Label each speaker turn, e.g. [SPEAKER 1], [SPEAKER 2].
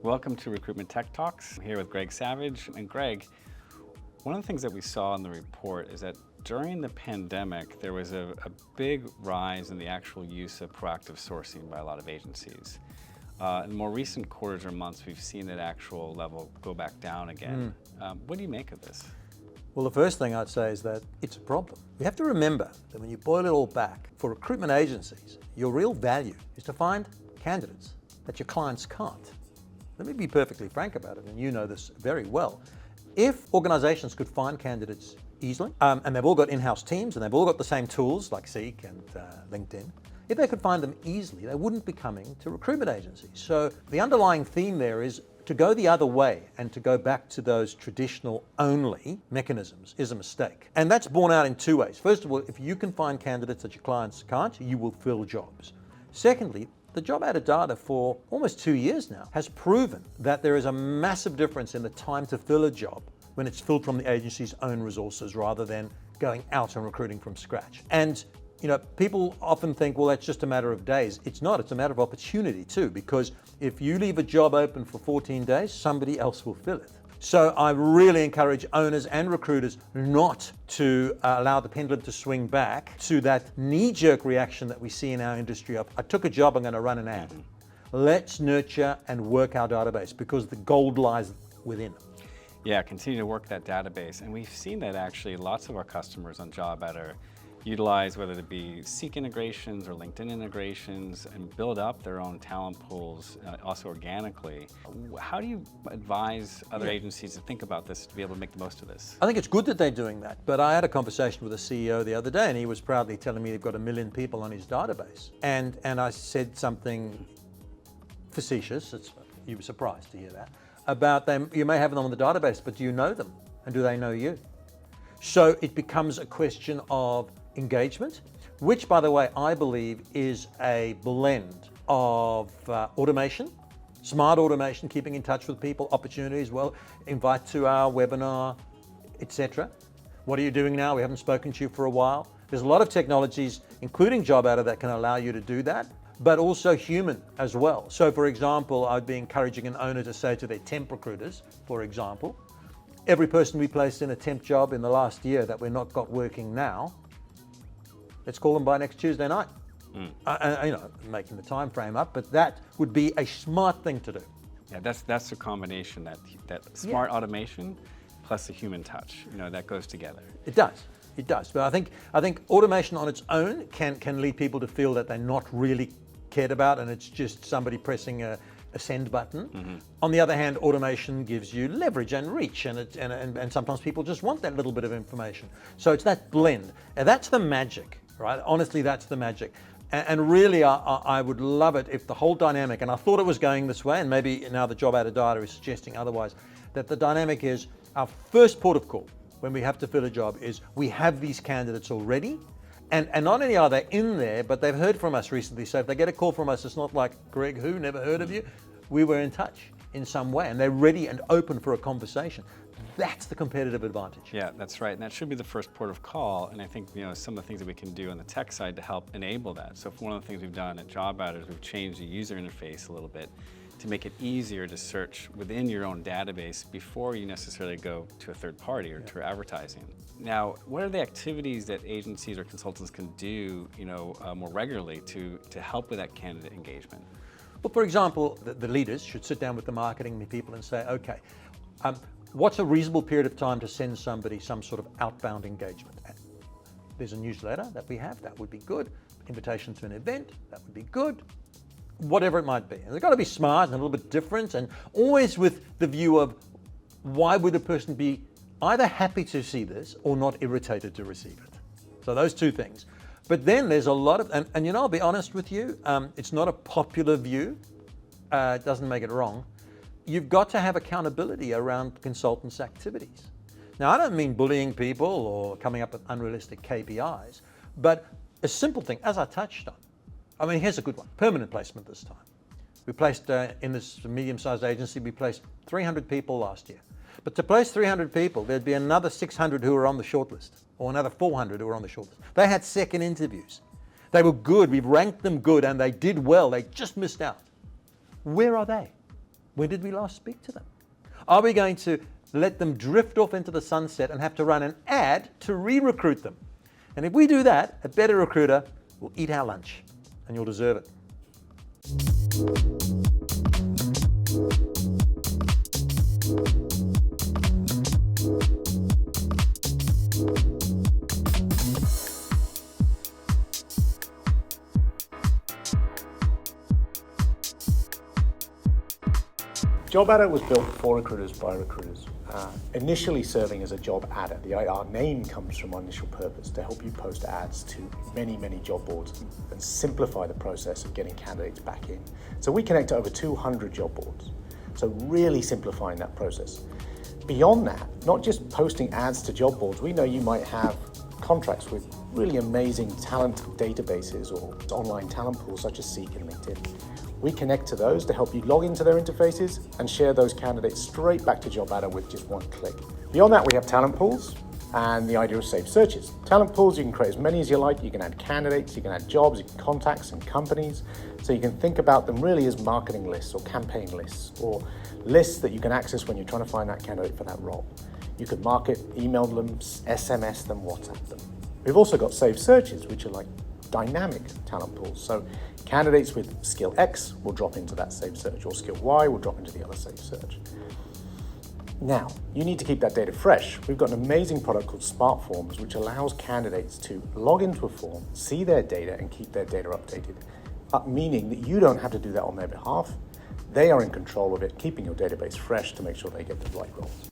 [SPEAKER 1] Welcome to Recruitment Tech Talks. I'm here with Greg Savage. And Greg, one of the things that we saw in the report is that during the pandemic, there was a big rise in the actual use of proactive sourcing by a lot of agencies. In more recent quarters or months, we've seen that actual level go back down again. What do you make of this?
[SPEAKER 2] Well, the first thing I'd say is that it's a problem. You have to remember that when you boil it all back, for recruitment agencies, your real value is to find candidates that your clients can't. Let me be perfectly frank about it, and you know this very well. If organizations could find candidates easily, and they've all got in-house teams and they've all got the same tools like Seek and LinkedIn, if they could find them easily, they wouldn't be coming to recruitment agencies. So the underlying theme there is to go the other way and to go back to those traditional only mechanisms is a mistake. And that's borne out in two ways. First of all, if you can find candidates that your clients can't, you will fill jobs. Secondly, the JobAdder data for almost 2 years now has proven that there is a massive difference in the time to fill a job when it's filled from the agency's own resources rather than going out and recruiting from scratch. And people often think, well, that's just a matter of days. It's not, it's a matter of opportunity too, because if you leave a job open for 14 days, somebody else will fill it. So I really encourage owners and recruiters not to allow the pendulum to swing back to that knee-jerk reaction that we see in our industry of, I took a job, I'm going to run an ad. Let's nurture and work our database because the gold lies within.
[SPEAKER 1] Yeah, continue to work that database. And we've seen that actually lots of our customers on JobAdder utilize, whether it be Seek integrations or LinkedIn integrations, and build up their own talent pools also organically. How do you advise other agencies to think about this to be able to make the most of this?
[SPEAKER 2] I think it's good that they're doing that, but I had a conversation with a CEO the other day and he was proudly telling me he's got 1 million people on his database. And I said something facetious, you were surprised to hear that, about them. You may have them on the database, but do you know them? And do they know you? So it becomes a question of engagement, which, by the way, I believe is a blend of automation, smart automation, keeping in touch with people, opportunities, well, invite to our webinar, etc. What are you doing now? We haven't spoken to you for a while. There's a lot of technologies, including JobAdder, that can allow you to do that, but also human as well. So, for example, I'd be encouraging an owner to say to their temp recruiters, for example, every person we placed in a temp job in the last year that we're not got working now, let's call them by next Tuesday night. Making the time frame up, but that would be a smart thing to do.
[SPEAKER 1] Yeah, that's the combination, that smart automation plus the human touch. That goes together.
[SPEAKER 2] It does. But I think automation on its own can lead people to feel that they're not really cared about, and it's just somebody pressing a send button. On the other hand, automation gives you leverage and reach, and sometimes people just want that little bit of information. So it's that blend, and that's the magic, right? Honestly, that's the magic. And really, I would love it if the whole dynamic, and I thought it was going this way, and maybe now the JobAdder data is suggesting otherwise, that the dynamic is our first port of call when we have to fill a job is we have these candidates already. And not only are they in there, but they've heard from us recently. So if they get a call from us, it's not like, Greg, who, never heard of you. We were in touch in some way, and they're ready and open for a conversation. That's the competitive advantage.
[SPEAKER 1] Yeah, that's right. And that should be the first port of call. And I think some of the things that we can do on the tech side to help enable that. So one of the things we've done at JobAdder is we've changed the user interface a little bit to make it easier to search within your own database before you necessarily go to a third party or to advertising. Now, what are the activities that agencies or consultants can do more regularly to help with that candidate engagement?
[SPEAKER 2] Well, for example, the leaders should sit down with the marketing people and say, okay, what's a reasonable period of time to send somebody some sort of outbound engagement? There's a newsletter that we have, that would be good. Invitation to an event, that would be good. Whatever it might be. And they've got to be smart and a little bit different, and always with the view of why would a person be either happy to see this or not irritated to receive it. So those two things. But then there's a lot of, and I'll be honest with you, it's not a popular view, it doesn't make it wrong. You've got to have accountability around consultants' activities. Now, I don't mean bullying people or coming up with unrealistic KPIs, but a simple thing, as I touched on. I mean, here's a good one, permanent placement this time. We placed, in this medium-sized agency, we placed 300 people last year. But to place 300 people, there'd be another 600 who were on the shortlist, or another 400 who were on the shortlist. They had second interviews. They were good, we've ranked them good, and they did well, they just missed out. Where are they? When did we last speak to them? Are we going to let them drift off into the sunset and have to run an ad to re-recruit them? And if we do that, a better recruiter will eat our lunch, and you'll deserve it.
[SPEAKER 3] JobAdder was built for recruiters by recruiters, initially serving as a job adder. Our name comes from our initial purpose, to help you post ads to many, many job boards and simplify the process of getting candidates back in. So we connect to over 200 job boards, so really simplifying that process. Beyond that, not just posting ads to job boards, we know you might have contracts with really amazing talent databases or online talent pools such as Seek and LinkedIn. We connect to those to help you log into their interfaces and share those candidates straight back to JobAdder with just one click. Beyond that, we have talent pools and the idea of saved searches. Talent pools, you can create as many as you like. You can add candidates, you can add jobs, you can contacts and companies. So you can think about them really as marketing lists or campaign lists or lists that you can access when you're trying to find that candidate for that role. You could market, email them, SMS them, WhatsApp them. We've also got saved searches, which are like dynamic talent pools. So candidates with skill X will drop into that saved search, or skill Y will drop into the other saved search. Now, you need to keep that data fresh. We've got an amazing product called Smart Forms, which allows candidates to log into a form, see their data, and keep their data updated, meaning that you don't have to do that on their behalf. They are in control of it, keeping your database fresh to make sure they get the right roles.